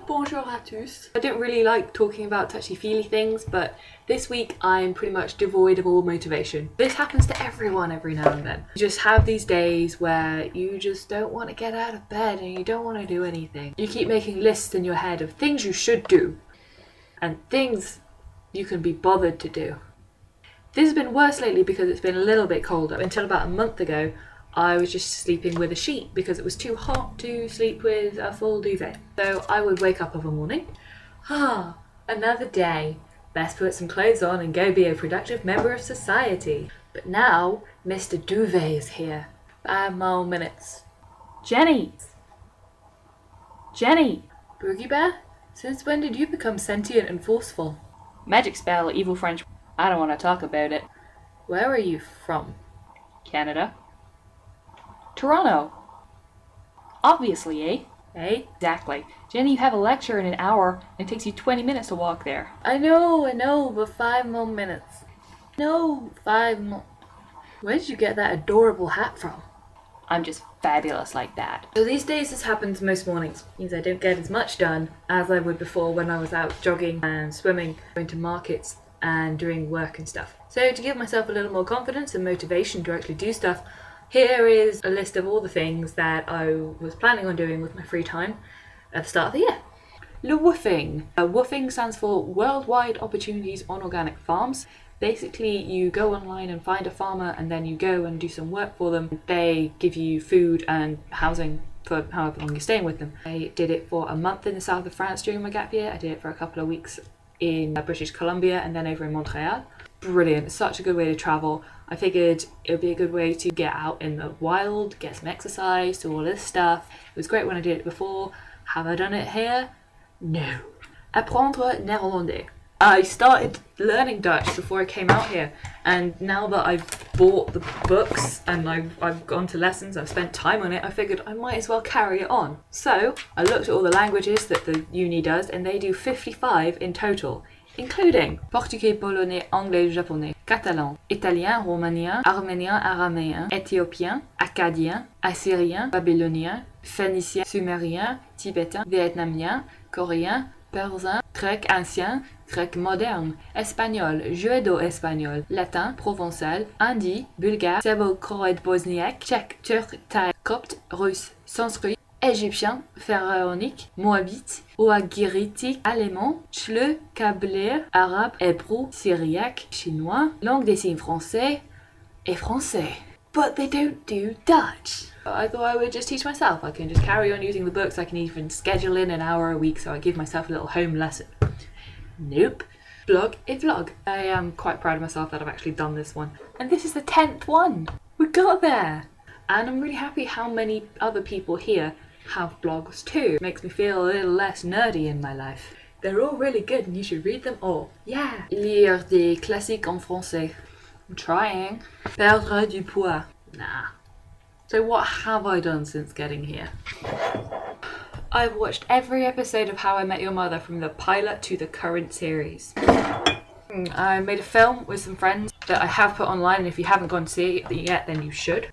Bonjour à tous. I don't really like talking about touchy-feely things, but this week I'm pretty much devoid of all motivation. This happens to everyone every now and then. You just have these days where you just don't want to get out of bed and you don't want to do anything. You keep making lists in your head of things you should do and things you can be bothered to do. This has been worse lately because it's been a little bit colder. Until about a month ago, I was just sleeping with a sheet because it was too hot to sleep with a full duvet. So I would wake up of a morning, another day. Best put some clothes on and go be a productive member of society. But now, Mr. Duvet is here. 5 more minutes. Jenny! Jenny! Boogie Bear? Since when did you become sentient and forceful? Magic spell, evil French. I don't want to talk about it. Where are you from? Canada. Toronto. Obviously, eh? Eh? Exactly. Jenny, you have a lecture in an hour and it takes you 20 minutes to walk there. I know, but 5 more minutes. No, 5 more. Where did you get that adorable hat from? I'm just fabulous like that. So these days this happens most mornings. It means I don't get as much done as I would before when I was out jogging and swimming, going to markets and doing work and stuff. So to give myself a little more confidence and motivation to actually do stuff, here is a list of all the things that I was planning on doing with my free time at the start of the year. Le woofing. Woofing stands for Worldwide Opportunities on Organic Farms. Basically, you go online and find a farmer and then you go and do some work for them. They give you food and housing for however long you're staying with them. I did it for a month in the south of France during my gap year. I did it for a couple of weeks in British Columbia and then over in Montreal. Brilliant, such a good way to travel. I figured it would be a good way to get out in the wild, get some exercise, do all this stuff. It was great when I did it before. Have I done it here? No. Apprendre néerlandais. I started learning Dutch before I came out here, and now that I've bought the books and I've gone to lessons, I've spent time on it, I figured I might as well carry it on. So I looked at all the languages that the uni does, and they do 55 in total, including Portugais, Polonais, Anglais, Japonais, Catalan, Italien, Romanien, Arménien, Araméen, Éthiopien, Akkadien, Assyrien, Babylonien, Phénicien, Sumérien, Tibétain, Vietnamien, Coréen, Persan, grec ancien, grec moderne, espagnol, judo-espagnol, latin, provençal, hindi, bulgare, serbo-croate, bosniaque, tchèque, turc, thaï, copte, russe, sanskrit, égyptien, pharaonique, moabite, ouagiritique, allemand, chleu, kabyle, arabe, hébreu, syriaque, chinois, langue des signes français, et français. But they don't do Dutch. I thought I would just teach myself. I can just carry on using the books. I can even schedule in an hour a week so I give myself a little home lesson. Nope. Vlog is vlog. I am quite proud of myself that I've actually done this one. And this is the 10th one. We got there. And I'm really happy how many other people here have blogs too. It makes me feel a little less nerdy in my life. They're all really good and you should read them all. Yeah. Lire des classiques en français. I'm trying. Perdre du poids. Nah. So what have I done since getting here? I've watched every episode of How I Met Your Mother from the pilot to the current series. I made a film with some friends that I have put online, and if you haven't gone to see it yet, then you should.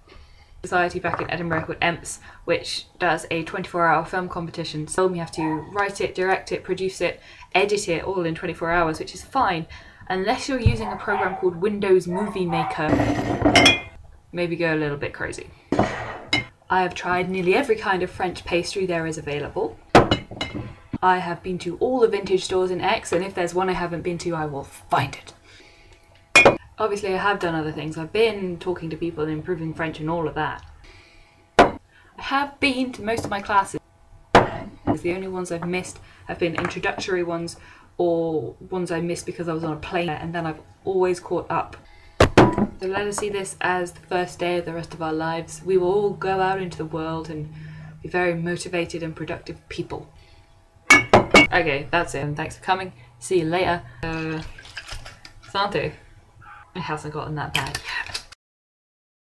Society back in Edinburgh called EMPS, which does a 24-hour film competition. So you have to write it, direct it, produce it, edit it all in 24 hours, which is fine. Unless you're using a program called Windows Movie Maker, maybe go a little bit crazy. I have tried nearly every kind of French pastry there is available. I have been to all the vintage stores in X, and if there's one I haven't been to, I will find it. Obviously I have done other things. I've been talking to people and improving French and all of that. I have been to most of my classes. The only ones I've missed have been introductory ones or ones I missed because I was on a plane, and then I've always caught up. So let us see this as the first day of the rest of our lives. We will all go out into the world and be very motivated and productive people. Okay, that's it, and thanks for coming. See you later. Santé. It hasn't gotten that bad.